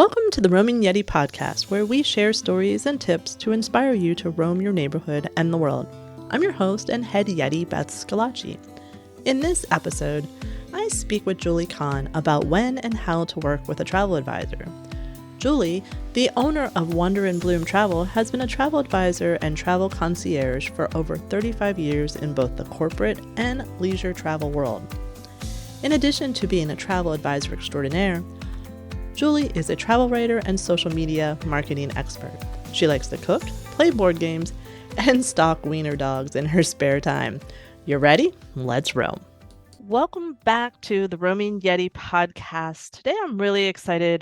Welcome to the Roaming Yeti podcast, where we share stories and tips to inspire you to roam your neighborhood and the world. I'm your host and head Yeti, Beth Scalacci. In this episode, I speak with Julie Kahn about when and how to work with a travel advisor. Julie, the owner of Wonder and Bloom Travel, has been a travel advisor and travel concierge for over 35 years in both the corporate and leisure travel world. In addition to being a travel advisor extraordinaire, Julie is a travel writer and social media marketing expert. She likes to cook, play board games, and stalk wiener dogs in her spare time. You ready? Let's roam. Welcome back to the Roaming Yeti podcast. Today I'm really excited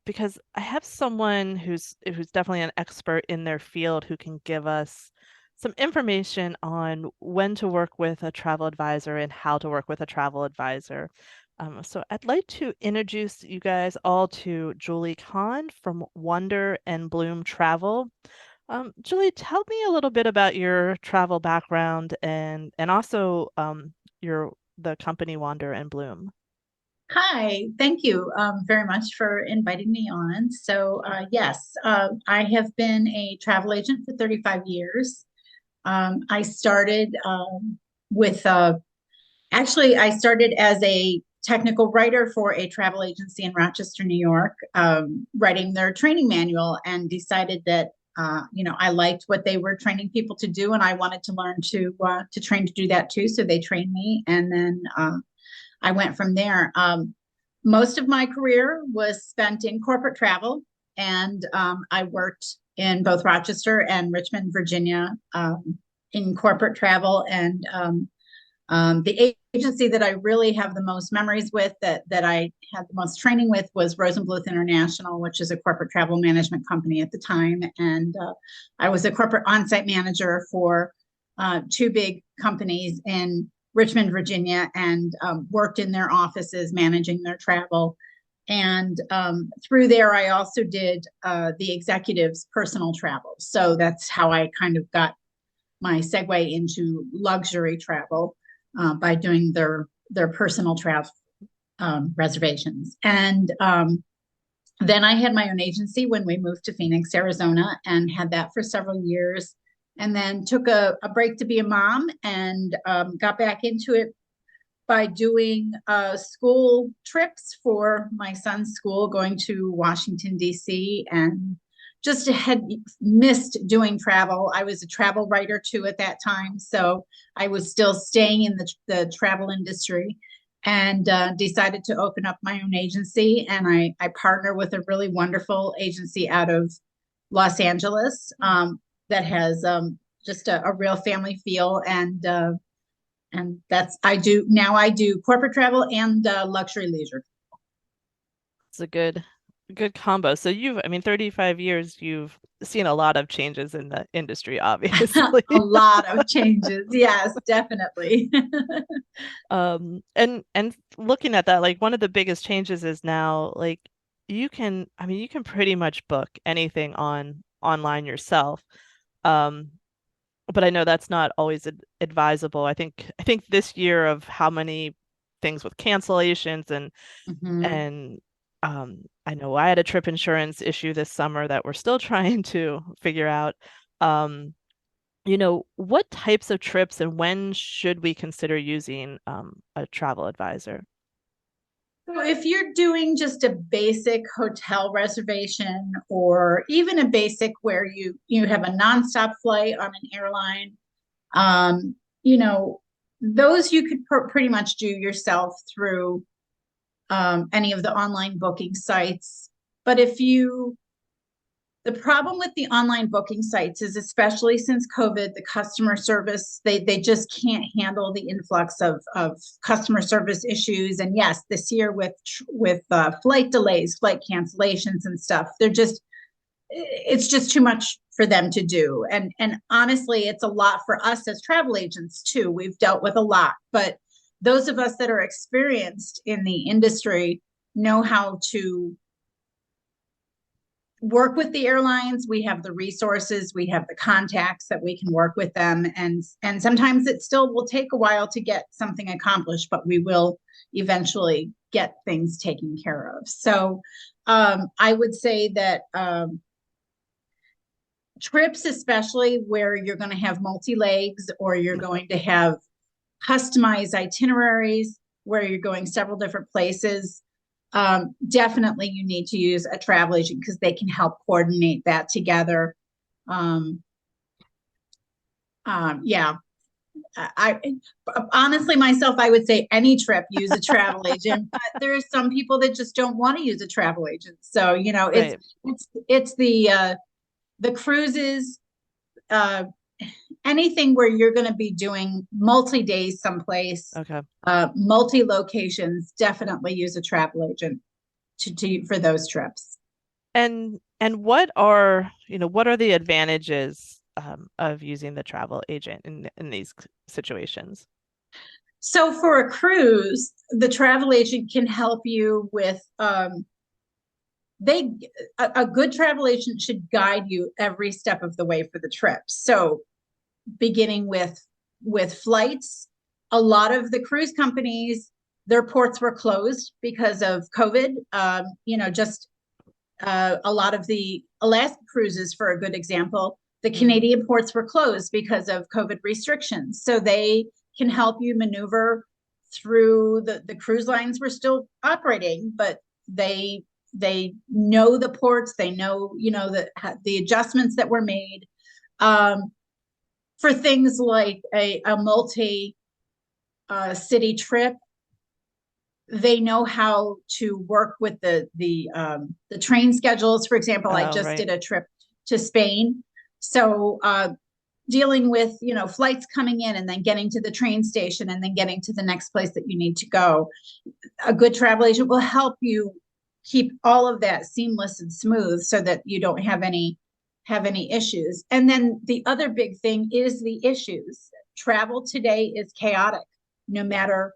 because I have someone who's definitely an expert in their field who can give us some information on when to work with a travel advisor and how to work with a travel advisor. So I'd like to introduce you guys all to Julie Kahn from Wonder and Bloom Travel. Julie, tell me a little bit about your travel background and also the company Wonder and Bloom. Hi, thank you very much for inviting me on. Yes, I have been a travel agent for 35 years. I started I started as a technical writer for a travel agency in Rochester, New York, writing their training manual, and decided that I liked what they were training people to do, and I wanted to learn to train to do that too. So they trained me, and then I went from there. Most of my career was spent in corporate travel, and I worked in both Rochester and Richmond, Virginia, in corporate travel. And the agency that I really have the most memories with, that I had the most training with, was Rosenbluth International, which is a corporate travel management company at the time. And I was a corporate on-site manager for two big companies in Richmond, Virginia, and worked in their offices managing their travel. And through there, I also did the executives' personal travel. So that's how I kind of got my segue into luxury travel by doing their personal travel reservations. And then I had my own agency when we moved to Phoenix, Arizona, and had that for several years. And then took a break to be a mom, and got back into it by doing school trips for my son's school, going to Washington, D.C., and just had missed doing travel. I was a travel writer too at that time, so I was still staying in the travel industry, and decided to open up my own agency. And I partner with a really wonderful agency out of Los Angeles, that has just a real family feel, and that's I do corporate travel and luxury leisure. It's a good combo. So 35 years, you've seen a lot of changes in the industry, obviously. A lot of changes. Yes, definitely. And looking at that, like, one of the biggest changes is now, like, you can pretty much book anything online yourself. But I know that's not always advisable. I think this year, of how many things with cancellations and I know I had a trip insurance issue this summer that we're still trying to figure out. What types of trips and when should we consider using a travel advisor? So if you're doing just a basic hotel reservation, or even a basic where you have a nonstop flight on an airline, um, you know, those you could pretty much do yourself through any of the online booking sites. But the problem with the online booking sites is, especially since COVID, the customer service, they just can't handle the influx of customer service issues. And yes, this year with flight delays, flight cancellations and stuff, it's just too much for them to do. And honestly, it's a lot for us as travel agents too. We've dealt with a lot, but those of us that are experienced in the industry know how to work with the airlines. We have the resources, we have the contacts that we can work with them. And sometimes it still will take a while to get something accomplished, but we will eventually get things taken care of. So I would say that trips, especially where you're going to have multi-legs or you're going to have customized itineraries where you're going several different places, definitely you need to use a travel agent because they can help coordinate that together. Yeah. I honestly myself, I would say any trip use a travel agent, but there are some people that just don't want to use a travel agent. So, you know, Right. it's the cruises, anything where you're going to be doing multi-days someplace, Okay. multi locations, definitely use a travel agent for those trips. And what are, what are the advantages of using the travel agent in these situations? So for a cruise, the travel agent can help you with a good travel agent should guide you every step of the way for the trip. So beginning with flights, a lot of the cruise companies, their ports were closed because of COVID. Just a lot of the Alaska cruises, for a good example, the Canadian ports were closed because of COVID restrictions. So they can help you maneuver through the cruise lines were still operating, but they know the ports, they know, the adjustments that were made. For things like a multi city trip, they know how to work with the train schedules. For example, I just did a trip to Spain, so dealing with flights coming in and then getting to the train station and then getting to the next place that you need to go. A good travel agent will help you keep all of that seamless and smooth so that you don't have any issues. And then the other big thing is the issues. Travel today is chaotic. No matter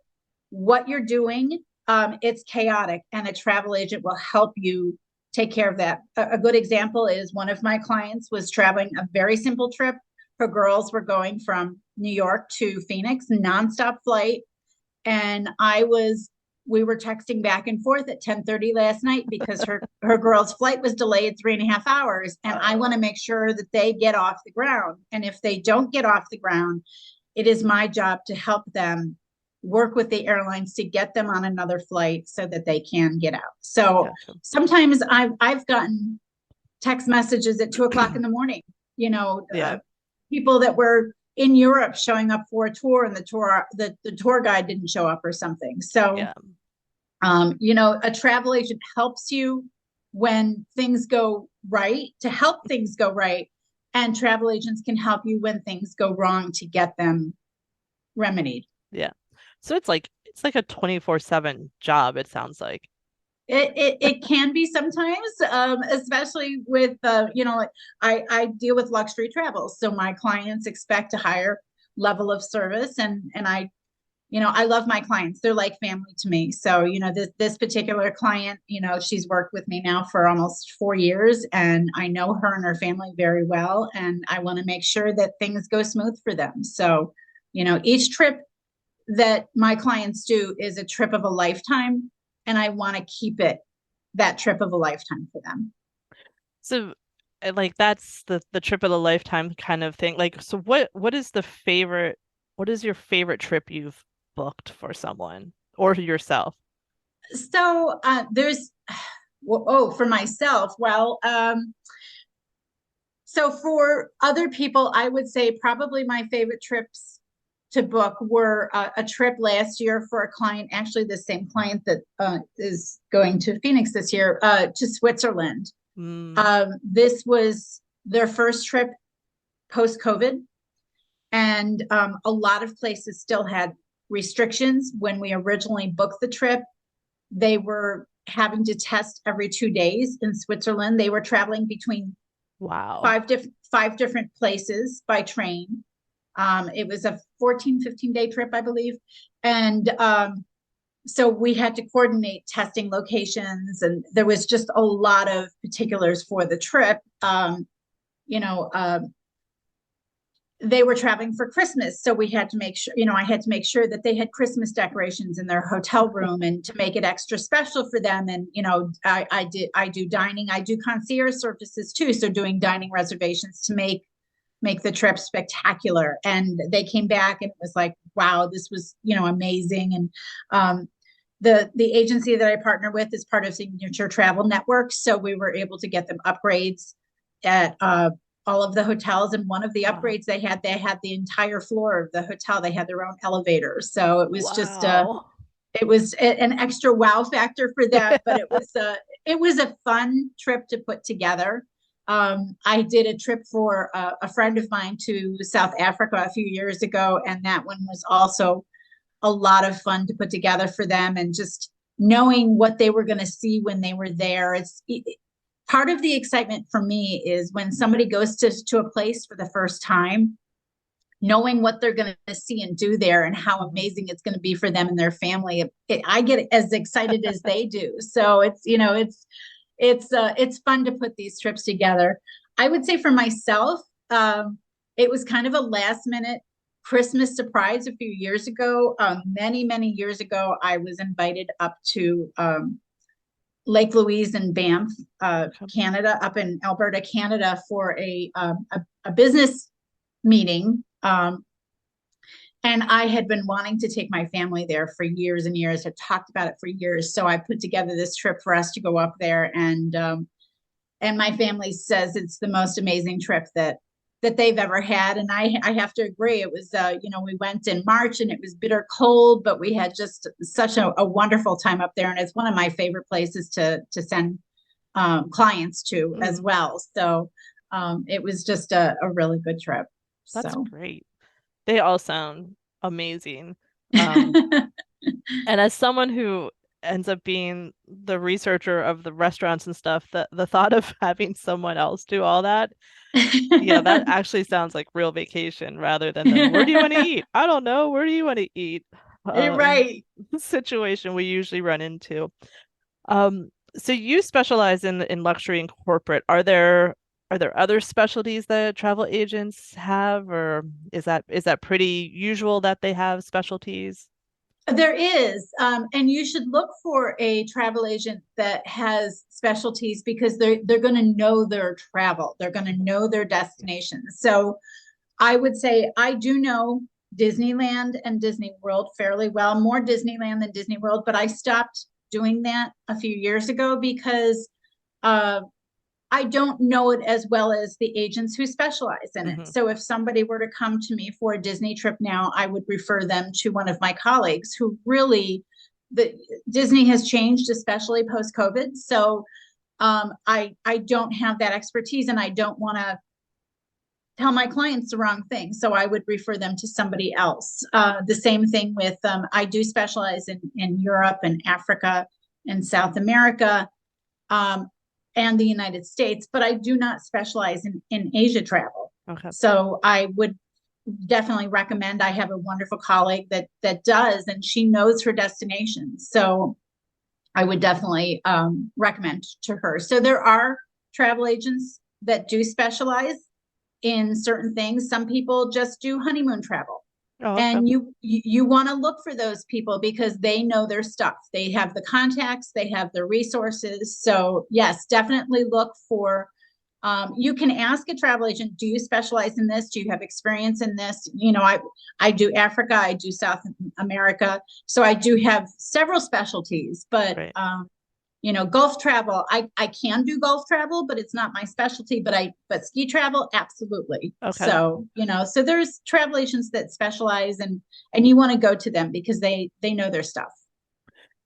what you're doing, it's chaotic, and a travel agent will help you take care of that. A good example is one of my clients was traveling a very simple trip. Her girls were going from New York to Phoenix, nonstop flight. And we were texting back and forth at 10:30 last night because her girl's flight was delayed 3.5 hours. And I want to make sure that they get off the ground. And if they don't get off the ground, it is my job to help them work with the airlines to get them on another flight so that they can get out. So sometimes I've gotten text messages at 2 o'clock in the morning, people that were in Europe showing up for a tour and the tour guide didn't show up or something. So, a travel agent helps you when things go right, to help things go right. And travel agents can help you when things go wrong to get them remedied. Yeah. So it's like a 24/7 job, it sounds like. It can be sometimes, especially with, I deal with luxury travel. So my clients expect a higher level of service, and I love my clients. They're like family to me. So, this particular client, she's worked with me now for almost 4 years, and I know her and her family very well. And I want to make sure that things go smooth for them. So, each trip that my clients do is a trip of a lifetime, and I want to keep it that trip of a lifetime for them. So like that's the trip of a lifetime kind of thing. Like, so what is your favorite trip you've booked for someone or yourself? So for myself, so for other people, I would say probably my favorite trips to book were a trip last year for a client, actually the same client that is going to Phoenix this year, to Switzerland. This was their first trip post-COVID, and a lot of places still had restrictions. When we originally booked the trip, they were having to test every 2 days in Switzerland. They were traveling between five different places by train. It was a 15-day trip, I believe. And so we had to coordinate testing locations, and there was just a lot of particulars for the trip. they were traveling for Christmas. So we had to make sure, I had to make sure that they had Christmas decorations in their hotel room and to make it extra special for them. And, I do dining, I do concierge services too. So doing dining reservations to make the trip spectacular. And they came back and it was like, wow, this was, amazing. And, the agency that I partner with is part of Signature Travel Network. So we were able to get them upgrades at, all of the hotels. And one of the upgrades they had the entire floor of the hotel. They had their own elevator. So it was just an extra wow factor for them, but it was a fun trip to put together. I did a trip for a friend of mine to South Africa a few years ago, and that one was also a lot of fun to put together for them, and just knowing what they were going to see when they were there. Part of the excitement for me is when somebody goes to a place for the first time, knowing what they're going to see and do there and how amazing it's going to be for them and their family. I get as excited as they do. So it's fun to put these trips together. I would say for myself, it was kind of a last minute Christmas surprise a few years ago. Many years ago, I was invited up to Lake Louise and Banff, Canada, up in Alberta, Canada, for a business meeting. And I had been wanting to take my family there for years and years. Had talked about it for years. So I put together this trip for us to go up there, and my family says it's the most amazing trip that they've ever had. And I have to agree. It was, we went in March and it was bitter cold, but we had just such a wonderful time up there. And it's one of my favorite places to send clients to as well. So it was just a really good trip. That's great. They all sound amazing. And as someone who ends up being the researcher of the restaurants and stuff, the thought of having someone else do all that, that actually sounds like real vacation rather than where do you want to eat? I don't know. Where do you want to eat? Right. Situation we usually run into. So you specialize in luxury and corporate. Are there other specialties that travel agents have, or is that pretty usual that they have specialties? There is, and you should look for a travel agent that has specialties, because they're going to know their travel. They're going to know their destinations. So I would say I do know Disneyland and Disney World fairly well, more Disneyland than Disney World, but I stopped doing that a few years ago because I don't know it as well as the agents who specialize in it. So if somebody were to come to me for a Disney trip now, I would refer them to one of my colleagues who really, Disney has changed, especially post-COVID. So I don't have that expertise, and I don't want to tell my clients the wrong thing. So I would refer them to somebody else. The same thing with, I do specialize in Europe and Africa and South America. And the United States, but I do not specialize in Asia travel. Okay. So I would definitely recommend. I have a wonderful colleague that does, and she knows her destinations. So I would definitely recommend to her. So there are travel agents that do specialize in certain things. Some people just do honeymoon travel. Oh, okay. And you want to look for those people because they know their stuff. They have the contacts, they have the resources. So yes, definitely look for, you can ask a travel agent, do you specialize in this? Do you have experience in this? I do Africa, I do South America. So I do have several specialties, but right. Gulf travel, I can do Gulf travel, but it's not my specialty, but ski travel, absolutely. Okay. So, so there's travel agents that specialize, and you want to go to them because they know their stuff.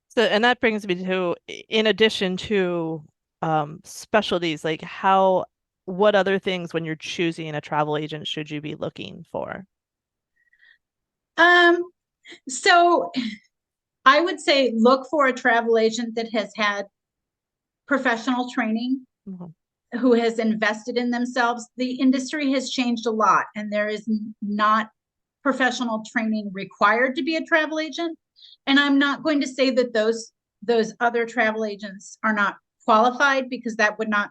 So, and that brings me to, in addition to specialties, like what other things when you're choosing a travel agent should you be looking for? So I would say look for a travel agent that has had professional training, who has invested in themselves. The industry has changed a lot, and there is not professional training required to be a travel agent. And I'm not going to say that those other travel agents are not qualified, because that would not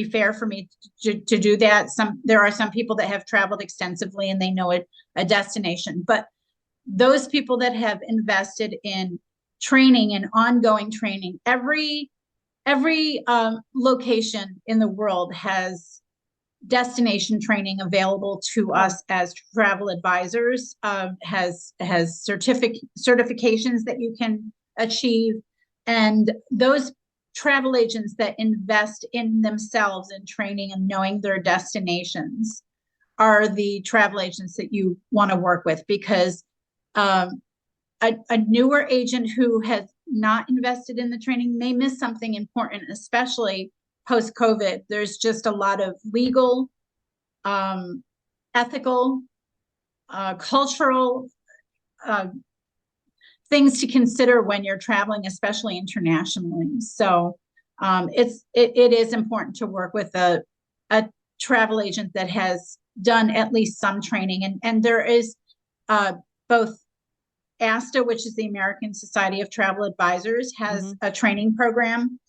be fair for me to do that. There are some people that have traveled extensively and they know a destination, but those people that have invested in training and ongoing training, every location in the world has destination training available to us as travel advisors, has certifications that you can achieve. And those travel agents that invest in themselves in training and knowing their destinations are the travel agents that you want to work with, because a newer agent who has not invested in the training may miss something important, especially post-COVID. There's just a lot of legal, ethical, cultural things to consider when you're traveling, especially internationally. So it is important to work with a travel agent that has done at least some training. And there is both ASTA, which is the American Society of Travel Advisors, has a training program.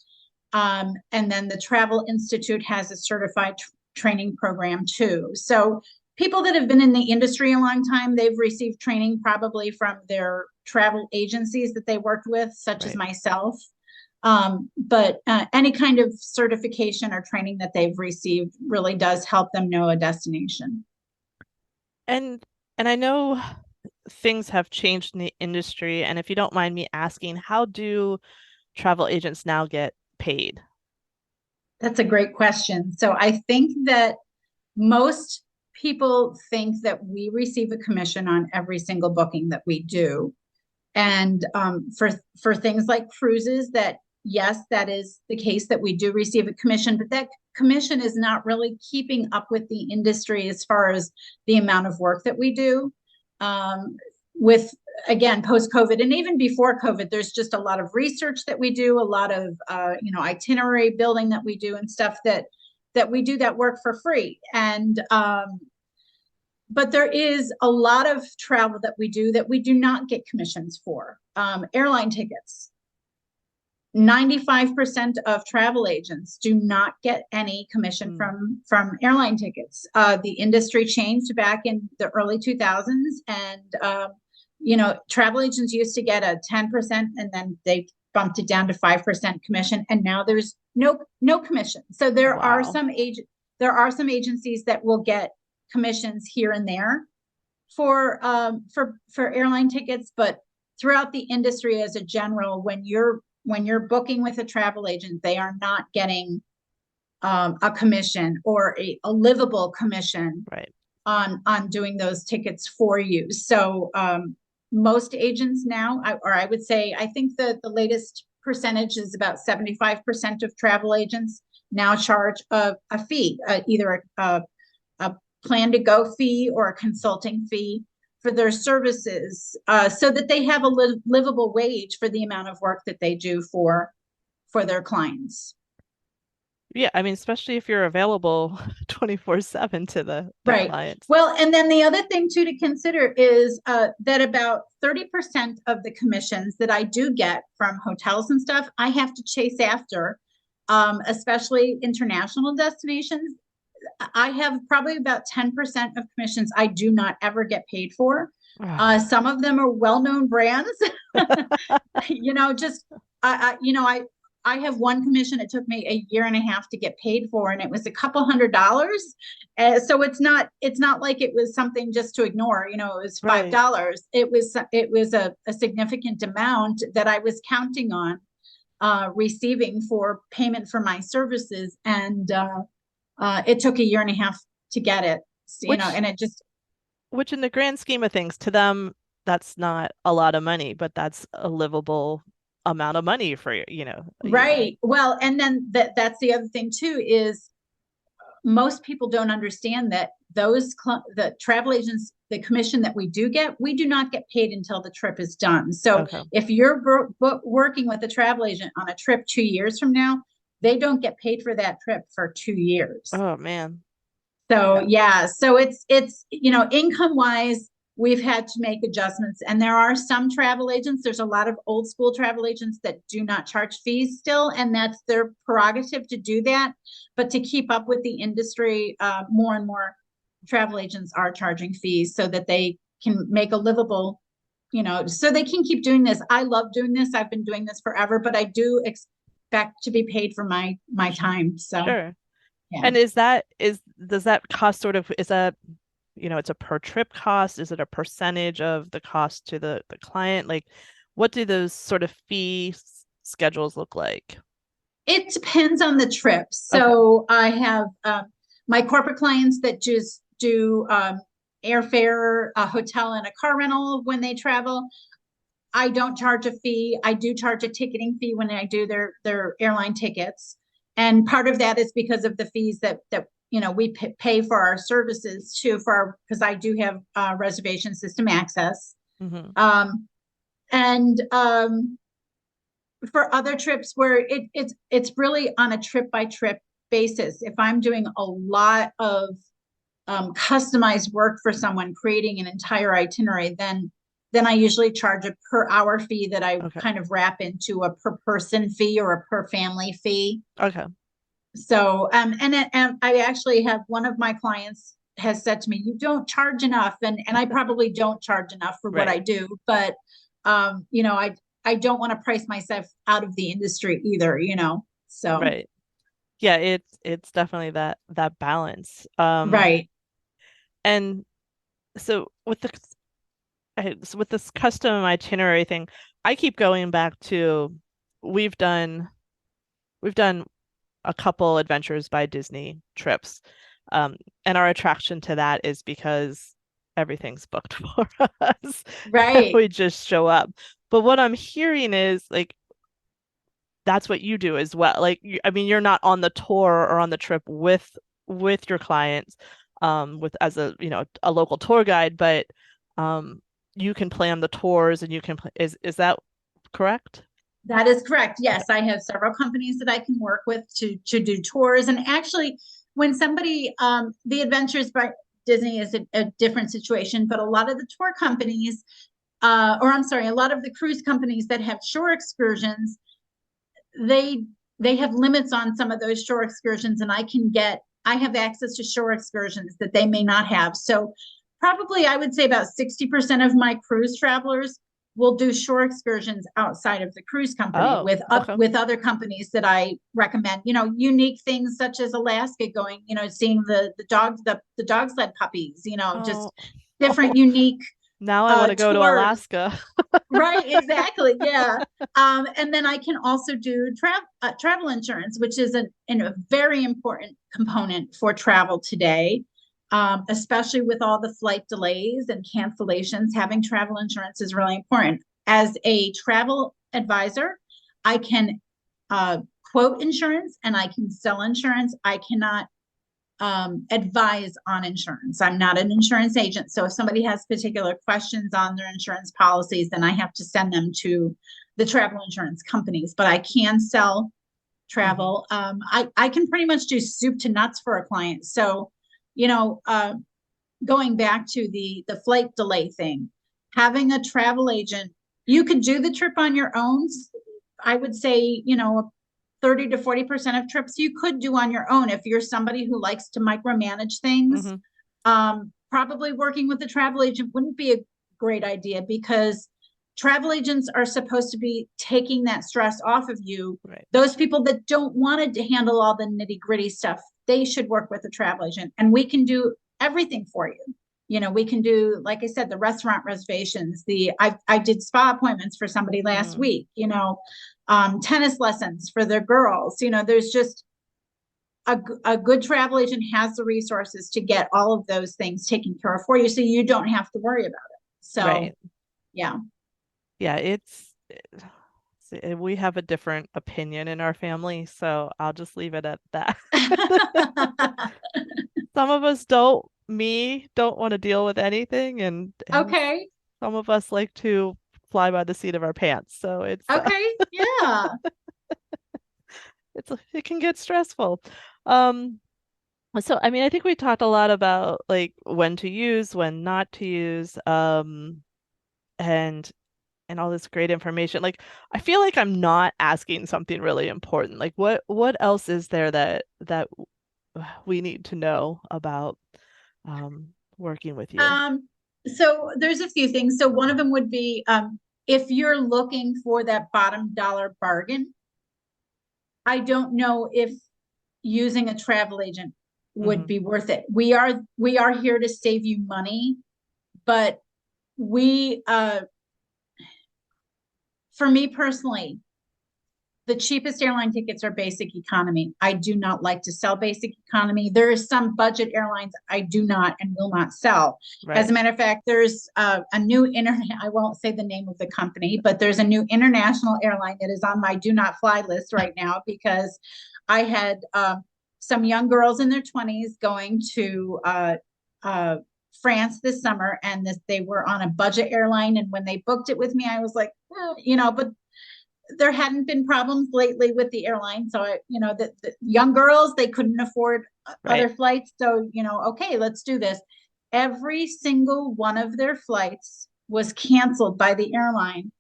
And then the Travel Institute has a certified training program too. So people that have been in the industry a long time, they've received training probably from their travel agencies that they worked with, such as myself. But any kind of certification or training that they've received really does help them know a destination. And I know things have changed in the industry. And if you don't mind me asking, how do travel agents now get paid? That's a great question. So I think that most people think that we receive a commission on every single booking that we do. And for things like cruises, that yes, that is the case, that we do receive a commission, but that commission is not really keeping up with the industry as far as the amount of work that we do. With, again, post-COVID and even before COVID, there's just a lot of research that we do, a lot of itinerary building that we do, and stuff that we do that work for free. And but there is a lot of travel that we do not get commissions for. Airline tickets. 95% of travel agents do not get any commission from airline tickets. The industry changed back in the early 2000s, and travel agents used to get a 10%, and then they bumped it down to 5% commission, and now there's no commission. So there are some agencies that will get commissions here and there for airline tickets, but throughout the industry as a general, when you're booking with a travel agent, they are not getting a commission or a livable commission on doing those tickets for you. So most agents now, I would say, I think the latest percentage is about 75% of travel agents now charge a fee, either a plan to go fee or a consulting fee for their services, so that they have a livable wage for the amount of work that they do for their clients. Yeah, I mean, especially if you're available 24/7 to the clients. Well, and then the other thing too to consider is that about 30% of the commissions that I do get from hotels and stuff, I have to chase after, especially international destinations. I have probably about 10% of commissions I do not ever get paid for. Some of them are well-known brands. I have one commission it took me a year and a half to get paid for, and it was a couple $100. So it's not like it was something just to ignore. It was $5. It was a significant amount that I was counting on receiving for payment for my services, and it took a year and a half to get it. And it just, which in the grand scheme of things, to them, that's not a lot of money, but that's a livable amount of money for you. Right. Well, and then that's the other thing too, is most people don't understand that the travel agents, the commission that we do not get paid until the trip is done. So if you're working with a travel agent on a trip 2 years from now, they don't get paid for that trip for 2 years. Oh man. So so it's income wise, we've had to make adjustments. And there are some travel agents, there's a lot of old school travel agents that do not charge fees still, and that's their prerogative to do that. But to keep up with the industry, more and more travel agents are charging fees so that they can make a livable, so they can keep doing this. I love doing this. I've been doing this forever, but I do expect to be paid for my time. So Sure. yeah. And does that cost sort of, is that, it's a per trip cost? Is it a percentage of the cost to the client? Like, what do those sort of fee schedules look like? It depends on the trip. So I have my corporate clients that just do airfare, a hotel, and a car rental when they travel. I don't charge a fee. I do charge a ticketing fee when I do their airline tickets. And part of that is because of the fees that we pay for our services too, because I do have reservation system access. Mm-hmm. And for other trips where it's really on a trip by trip basis. If I'm doing a lot of customized work for someone, creating an entire itinerary, then I usually charge a per hour fee that I kind of wrap into a per person fee or a per family fee. Okay. So, and I actually have one of my clients has said to me, "You don't charge enough," and I probably don't charge enough for what I do, but I don't want to price myself out of the industry either, So right, yeah, it's definitely that balance. Right. And so with this custom itinerary thing, I keep going back to we've done a couple Adventures by Disney trips. And our attraction to that is because everything's booked for us. Right. We just show up. But what I'm hearing is like that's what you do as well. Like I mean, you're not on the tour or on the trip with your clients, with as a a local tour guide, but you can plan the tours and you can is that correct? That is correct. Yes, I have several companies that I can work with to do tours. And actually, when somebody, the Adventures by Disney is a different situation, but a lot of the tour companies, or I'm sorry, a lot of the cruise companies that have shore excursions, they have limits on some of those shore excursions, and I have access to shore excursions that they may not have. So probably I would say about 60% of my cruise travelers will do shore excursions outside of the cruise company with other companies that I recommend. Unique things such as Alaska, going, seeing the dog sled puppies. Just different, unique. Now I want to go to Alaska. Right, exactly. Yeah. And then I can also do travel insurance, which is a very important component for travel today. Especially with all the flight delays and cancellations, having travel insurance is really important. As a travel advisor, I can quote insurance and I can sell insurance. I cannot advise on insurance. I'm not an insurance agent. So if somebody has particular questions on their insurance policies, then I have to send them to the travel insurance companies. But I can sell travel. I can pretty much do soup to nuts for a client. So going back to the flight delay thing, having a travel agent, you could do the trip on your own. I would say, 30 to 40% of trips you could do on your own if you're somebody who likes to micromanage things. Probably working with a travel agent wouldn't be a great idea, because travel agents are supposed to be taking that stress off of you. Right. Those people that don't want to handle all the nitty-gritty stuff, they should work with a travel agent, and we can do everything for you. We can do, like I said, the restaurant reservations. I did spa appointments for somebody last week. Tennis lessons for their girls. There's just a good travel agent has the resources to get all of those things taken care of for you, so you don't have to worry about it. So, yeah. We have a different opinion in our family, so I'll just leave it at that. Some of us don't want to deal with anything, and some of us like to fly by the seat of our pants. So it's yeah. it can get stressful. So, I mean, I think we talked a lot about like when to use, when not to use, and all this great information. Like, I feel like I'm not asking something really important. Like, what else is there that we need to know about working with you? Um, so there's a few things. So one of them would be if you're looking for that bottom dollar bargain, I don't know if using a travel agent would Hmm. be worth it. We are here to save you money, but we for me personally, the cheapest airline tickets are basic economy. I do not like to sell basic economy. There are some budget airlines I do not and will not sell. As Right. a matter of fact, there's a new internet, I won't say the name of the company, but there's a new international airline that is on my do not fly list right now because I had some young girls in their 20s going to uh, France this summer, and they were on a budget airline. And when they booked it with me, I was like, but there hadn't been problems lately with the airline. So, the young girls, they couldn't afford Right. other flights. So, okay, let's do this. Every single one of their flights was canceled by the airline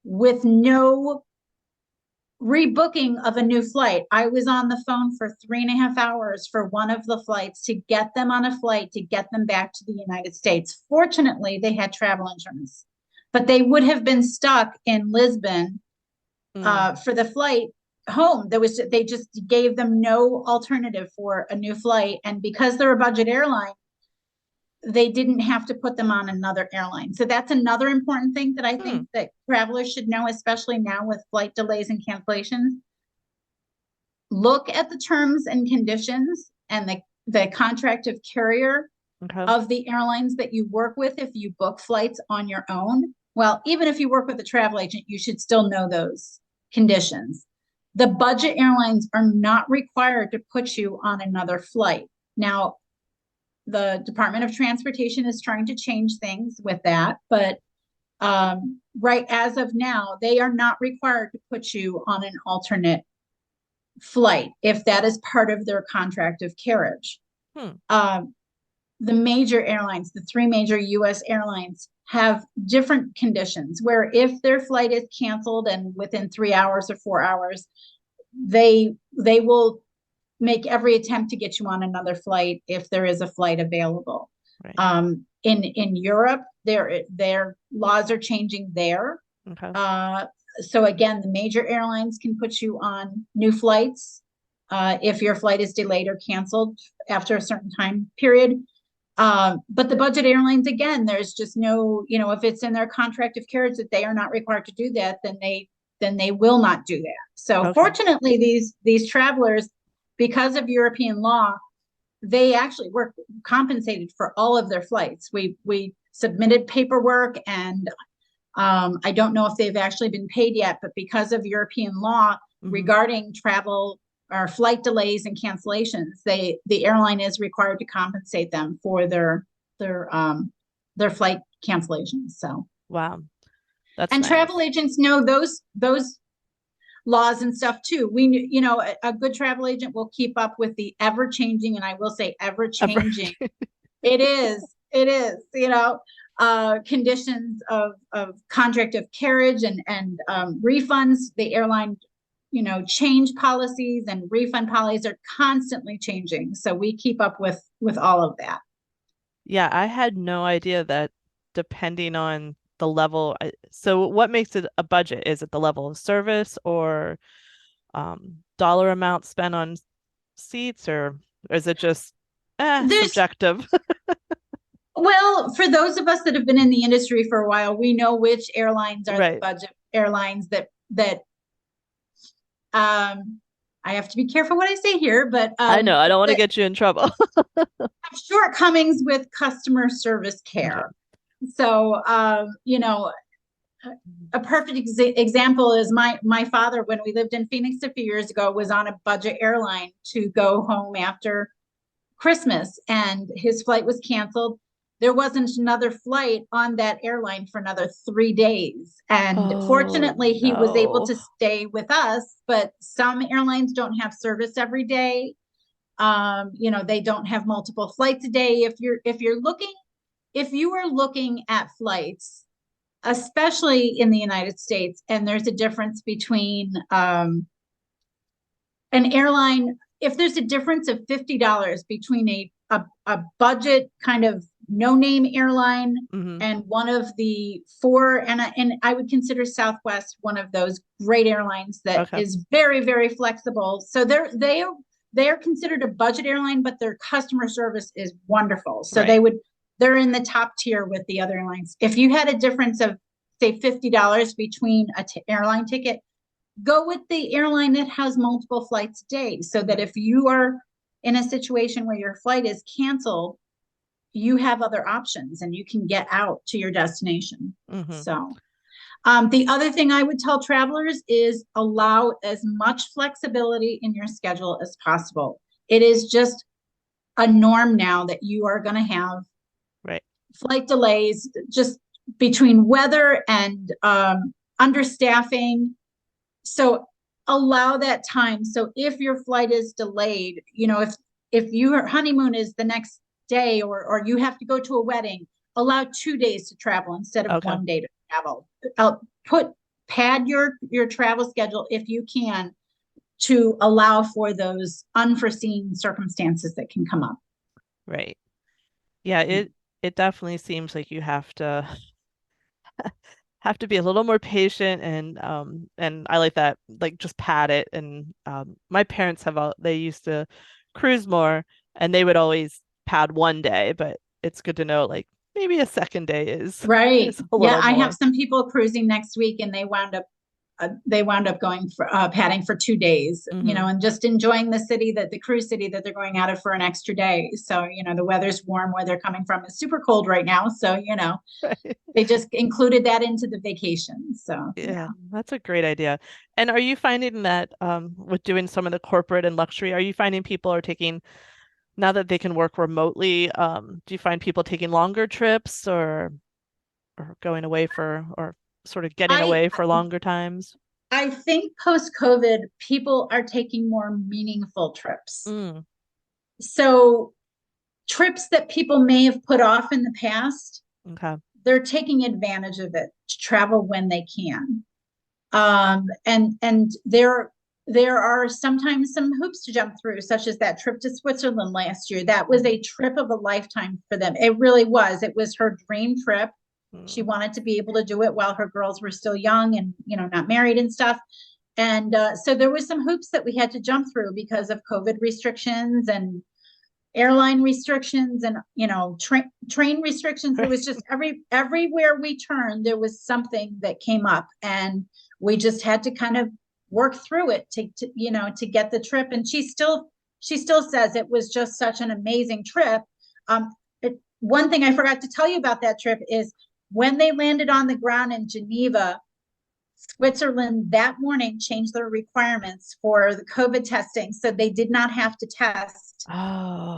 with no rebooking of a new flight. I was on the phone for 3.5 hours for one of the flights to get them on a flight to get them back to the United States. Fortunately, they had travel insurance, but they would have been stuck in Lisbon Mm. for the flight home. They just gave them no alternative for a new flight, and because they're a budget airline, they didn't have to put them on another airline. So that's another important thing that I Hmm. think that travelers should know, especially now with flight delays and cancellations. Look at the terms and conditions and the contract of carrier Okay. of the airlines that you work with if you book flights on your own. Well, even if you work with a travel agent, you should still know those conditions. The budget airlines are not required to put you on another flight. Now, the Department of Transportation is trying to change things with that, but right as of now, they are not required to put you on an alternate flight if that is part of their contract of carriage. Hmm. Um, the major airlines, the three major US airlines, have different conditions where if their flight is canceled and within 3 hours or 4 hours, they will make every attempt to get you on another flight if there is a flight available. Right. In Europe, their laws are changing there. Okay. Uh, so again, the major airlines can put you on new flights if your flight is delayed or canceled after a certain time period. But the budget airlines, again, there's just no, if it's in their contract of carriage that they are not required to do that, then they will not do that. So Okay. fortunately, these travelers, because of European law, they actually were compensated for all of their flights. We submitted paperwork, and I don't know if they've actually been paid yet, but because of European law Hmm. regarding travel or flight delays and cancellations, the airline is required to compensate them for their flight cancellations. So, Wow. That's and travel nice. agents know those laws and stuff too. A good travel agent will keep up with the ever changing, and I will say ever changing. It is, conditions of contract of carriage and refunds. The airline, change policies and refund policies are constantly changing. So we keep up with all of that. Yeah, I had no idea that depending on the level, so what makes it a budget? Is it the level of service or dollar amount spent on seats, or is it just There's subjective? Well, for those of us that have been in the industry for a while, we know which airlines are the Right. budget airlines that I have to be careful what I say here, but I know, I don't want to that get you in trouble. have shortcomings with customer service Okay. care. So, a perfect example is my father, when we lived in Phoenix a few years ago, was on a budget airline to go home after Christmas, and his flight was canceled. There wasn't another flight on that airline for another 3 days. And Oh fortunately, he was able no. to stay with us, but some airlines don't have service every day. They don't have multiple flights a day. If you are looking at flights, especially in the United States, and there's a difference between an airline, if there's a difference of $50 between a budget kind of no-name airline and one of the four, and I would consider Southwest one of those great airlines that is very, very flexible. So they are considered a budget airline, but their customer service is wonderful. So they're in the top tier with the other airlines. If you had a difference of say $50 between airline ticket, go with the airline that has multiple flights a day, so that if you are in a situation where your flight is canceled, you have other options and you can get out to your destination. So the other thing I would tell travelers is allow as much flexibility in your schedule as possible. It is just a norm now that you are going to have flight delays just between weather and understaffing. So allow that time. So if your flight is delayed, if your honeymoon is the next day, or you have to go to a wedding, allow 2 days to travel instead of 1 day to travel. Pad your travel schedule if you can, to allow for those unforeseen circumstances that can come up. Right. Yeah, it definitely seems like you have to be a little more patient, and I like that, like, just pad it. And my parents they used to cruise more, and they would always pad 1 day, but it's good to know, like, maybe a second day is right. Is a little I more. have some people cruising next week, and they wound up going for padding for 2 days, and just enjoying the cruise city that they're going out of for an extra day. So, the weather's warm where they're coming from. It's super cold right now. So, they just included that into the vacation. So, yeah, that's a great idea. And are you finding that with doing some of the corporate and luxury, are you finding people are taking, now that they can work remotely, do you find people taking longer trips, or going away or sort of getting away for longer times? I think post-COVID, people are taking more meaningful trips. So trips that people may have put off in the past, they're taking advantage of it to travel when they can. And there are sometimes some hoops to jump through, such as that trip to Switzerland last year. That was a trip of a lifetime for them. It really was. It was her dream trip. She wanted to be able to do it while her girls were still young and, not married and stuff. And so there was some hoops that we had to jump through because of COVID restrictions and airline restrictions and, train restrictions. There was just everywhere we turned, there was something that came up, and we just had to kind of work through it to get the trip. And she still says it was just such an amazing trip. One thing I forgot to tell you about that trip is when they landed on the ground in Geneva, Switzerland, that morning changed their requirements for the COVID testing. So they did not have to test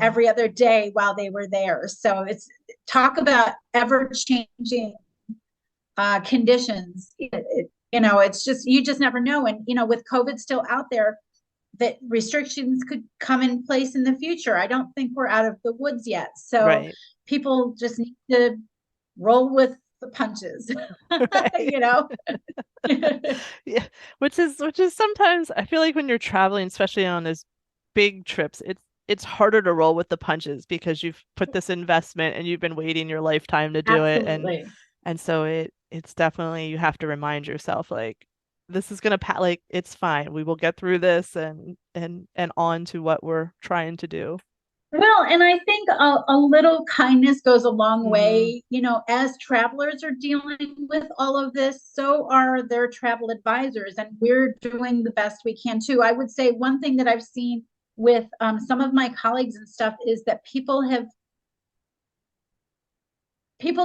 every other day while they were there. So it's talk about ever changing conditions. It's just, you just never know. And, with COVID still out there, that restrictions could come in place in the future. I don't think we're out of the woods yet. So people just need to roll with the punches, Yeah, which is sometimes, I feel like when you're traveling, especially on those big trips, it's harder to roll with the punches because you've put this investment and you've been waiting your lifetime to do Absolutely. it. And so it's definitely, you have to remind yourself, like, this is gonna like, it's fine. We will get through this and on to what we're trying to do. Well, and I think a little kindness goes a long way. As travelers are dealing with all of this, so are their travel advisors, and we're doing the best we can too. I would say one thing that I've seen with some of my colleagues and stuff is that people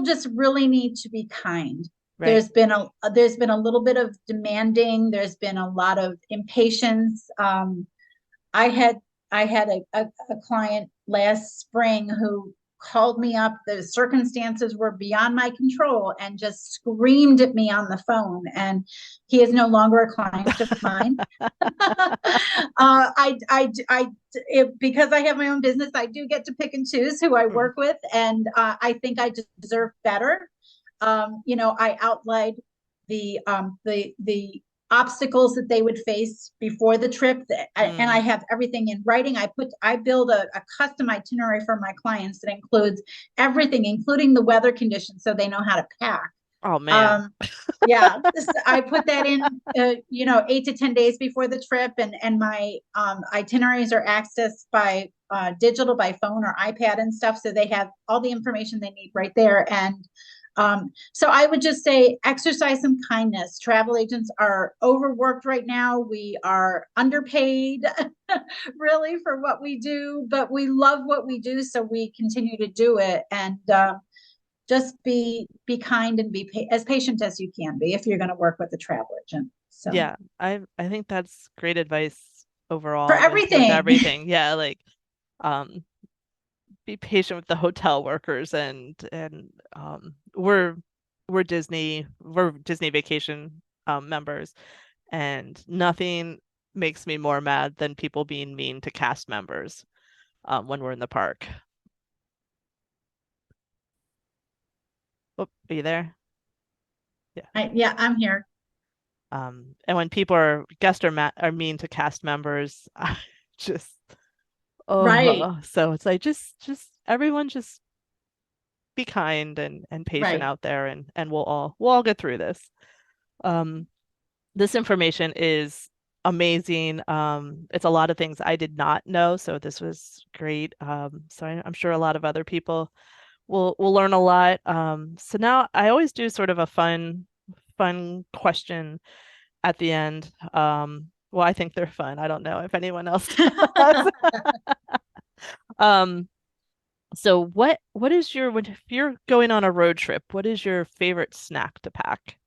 just really need to be kind. Right. There's been a little bit of demanding. There's been a lot of impatience. I had a client last spring who called me up. The circumstances were beyond my control and just screamed at me on the phone. And he is no longer a client of mine. Because I have my own business, I do get to pick and choose who I work with, and I think I deserve better. I outlined the obstacles that they would face before the trip, and I have everything in writing. I build a custom itinerary for my clients that includes everything, including the weather conditions, so they know how to pack. Oh man. Yeah, I put that in 8 to 10 days before the trip, and my itineraries are accessed by digital, by phone or iPad and stuff, so they have all the information they need right there. And so I would just say exercise some kindness. Travel agents are overworked right now. We are underpaid really for what we do, but we love what we do, so we continue to do it. And just be kind and be as patient as you can be if you're going to work with a travel agent. So yeah, I think that's great advice for overall with everything. everything. Yeah, like be patient with the hotel workers, and we're Disney Vacation members, and nothing makes me more mad than people being mean to cast members when we're in the park. Oh, are you there? Yeah, I'm here. And when people are mean to cast members, I just Right. so it's like just everyone just be kind and patient Right. out there, and we'll all get through this. This information is amazing. It's a lot of things I did not know, so this was great. So I'm sure a lot of other people will learn a lot. So now I always do sort of a fun question at the end. Well, I think they're fun. I don't know if anyone else does. So what is if you're going on a road trip, what is your favorite snack to pack?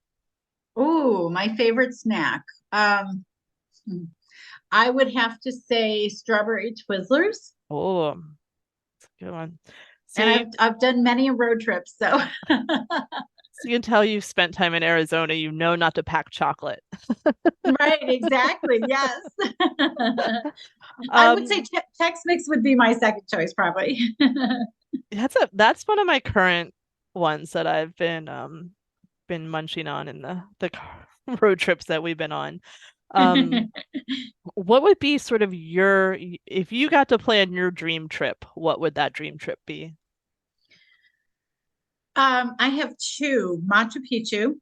Oh, my favorite snack. I would have to say strawberry Twizzlers. Oh, that's a good one. And See, I've done many road trips, so so you can tell you've spent time in Arizona, you know not to pack chocolate. right, exactly. Yes. I would say Tex-Mex would be my second choice, probably. That's one of my current ones that I've been munching on in the road trips that we've been on. What would be sort of if you got to plan your dream trip, what would that dream trip be? I have two. Machu Picchu.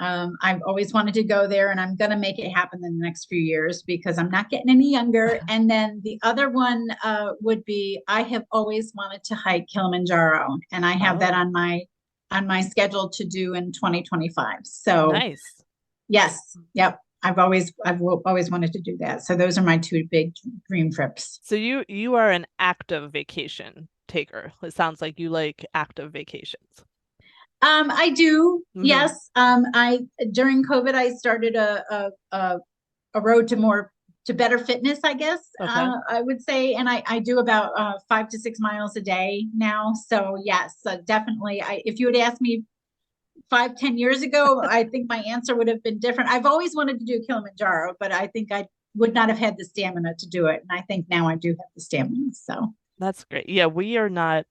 I've always wanted to go there, and I'm going to make it happen in the next few years because I'm not getting any younger. And then the other one would be I have always wanted to hike Kilimanjaro, and I have that on my schedule to do in 2025. So nice. Yes, yep. I've always wanted to do that. So those are my two big dream trips. So you are an active vacation taker. It sounds like you like active vacations. I do. Yes. During COVID, I started a road to better fitness, I guess. Okay. I would say, and I do about 5 to 6 miles a day now. So yes, definitely. If you had asked me 5-10 years ago, I think my answer would have been different. I've always wanted to do Kilimanjaro, but I think I would not have had the stamina to do it. And I think now I do have the stamina. So that's great. Yeah, we are not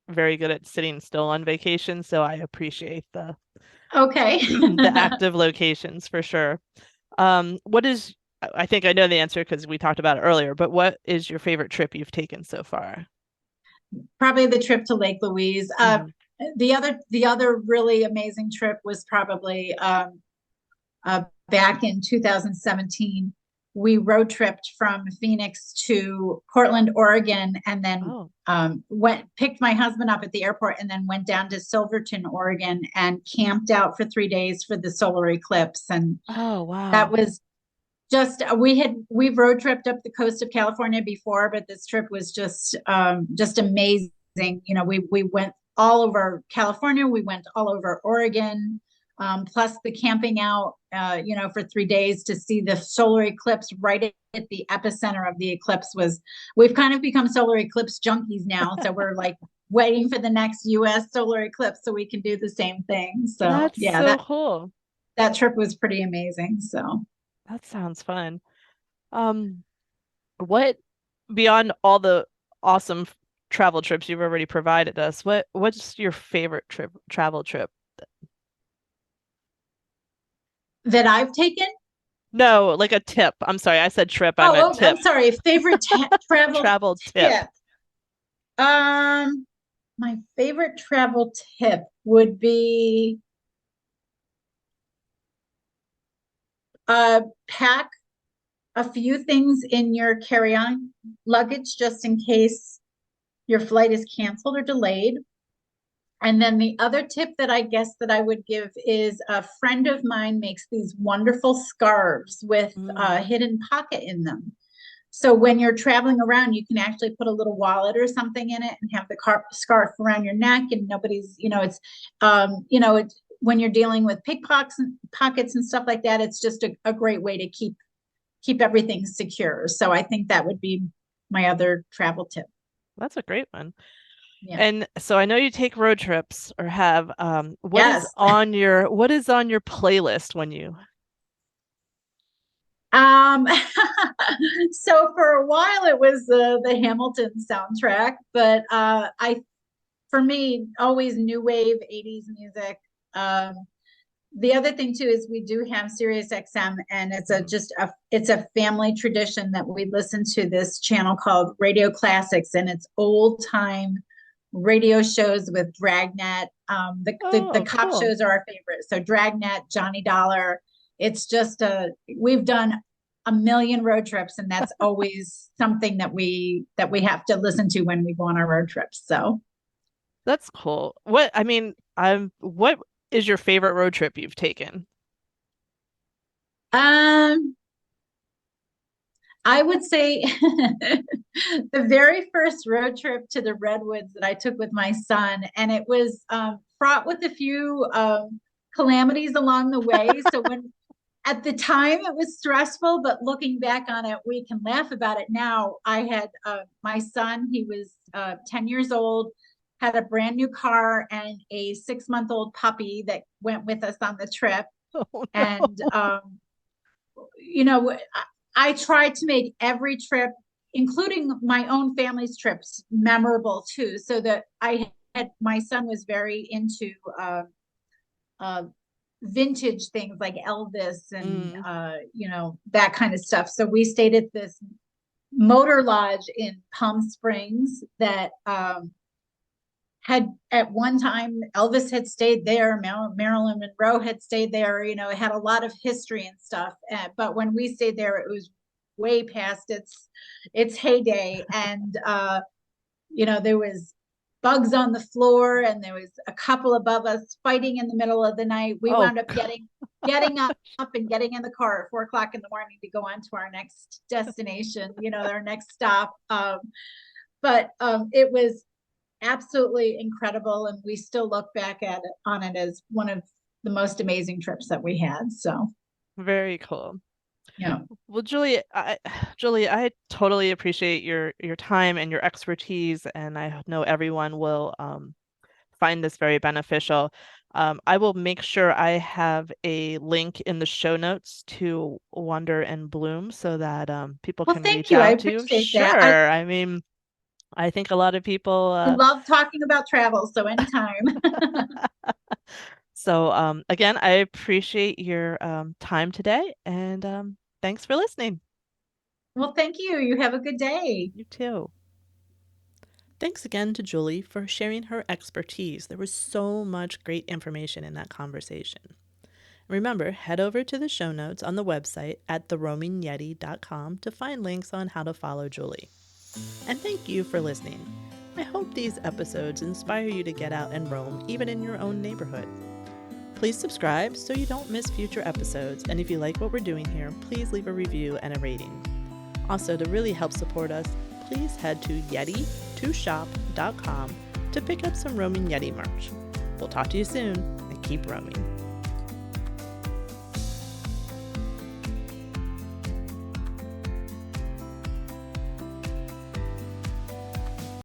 very good at sitting still on vacation, so I appreciate the the active locations for sure. I think I know the answer because we talked about it earlier, but what is your favorite trip you've taken so far? Probably the trip to Lake Louise. The other really amazing trip was probably back in 2017. We road tripped from Phoenix to Portland, Oregon, and then picked my husband up at the airport, and then went down to Silverton, Oregon, and camped out for 3 days for the solar eclipse. And that was just we've road tripped up the coast of California before, but this trip was just amazing. We went all over California, we went all over Oregon. Plus the camping out, for 3 days to see the solar eclipse right at the epicenter of the eclipse we've kind of become solar eclipse junkies now. So we're like waiting for the next US solar eclipse so we can do the same thing. So That's yeah, so cool. that trip was pretty amazing. So That sounds fun. Um, what beyond all the awesome travel trips you've already provided us, what's your favorite travel trip? that I've taken. No, like a tip. I'm sorry, I said trip, I meant Oh, tip. I'm sorry. Favorite travel Travel tip. tip. My favorite travel tip would be pack a few things in your carry-on luggage just in case your flight is canceled or delayed. And then the other tip that I guess that I would give is a friend of mine makes these wonderful scarves with a hidden pocket in them. So when you're traveling around, you can actually put a little wallet or something in it and have the scarf around your neck, and nobody's, it's, it's when you're dealing with pickpockets and pockets and stuff like that, it's just a great way to keep everything secure. So I think that would be my other travel tip. That's a great one. Yeah. And so I know you take road trips or have what is Yes. on your playlist when you So for a while it was the Hamilton soundtrack, but for me, always new wave 80s music. The other thing too is we do have Sirius XM, and it's a family tradition that we listen to this channel called Radio Classics, and it's old time radio shows with Dragnet. The cop cool. shows are our favorite. So Dragnet, Johnny Dollar. It's just we've done a million road trips, and that's always something that we have to listen to when we go on our road trips. So that's cool. What is your favorite road trip you've taken? I would say the very first road trip to the Redwoods that I took with my son, and it was fraught with a few calamities along the way. So at the time it was stressful, but looking back on it, we can laugh about it now. I had my son, he was 10 years old, had a brand new car and a 6-month-old puppy that went with us on the trip. Oh, no. And, I tried to make every trip, including my own family's trips, memorable too. So that my son was very into vintage things like Elvis and that kind of stuff. So we stayed at this motor lodge in Palm Springs that had at one time Elvis had stayed there, Marilyn Monroe had stayed there. It had a lot of history and stuff. But when we stayed there, it was way past its heyday, and there was bugs on the floor, and there was a couple above us fighting in the middle of the night. We wound up getting up and getting in the car at 4:00 in the morning to go on to our next destination, our next stop. But it was absolutely incredible, and we still look back on it as one of the most amazing trips that we had. So very cool. Yeah. Well, Julie, I totally appreciate your time and your expertise, and I know everyone will find this very beneficial. I will make sure I have a link in the show notes to Wander and Bloom so that people can reach out to you. Sure. I mean, I think a lot of people love talking about travel, so anytime. So again, I appreciate your time today, and thanks for listening. Well, thank you. You have a good day. You too. Thanks again to Julie for sharing her expertise. There was so much great information in that conversation. Remember, head over to the show notes on the website at theroamingyeti.com to find links on how to follow Julie. And thank you for listening. I hope these episodes inspire you to get out and roam, even in your own neighborhood. Please subscribe so you don't miss future episodes, and if you like what we're doing here, please leave a review and a rating. Also, to really help support us, please head to yeti2shop.com to pick up some Roaming Yeti merch. We'll talk to you soon, and keep roaming.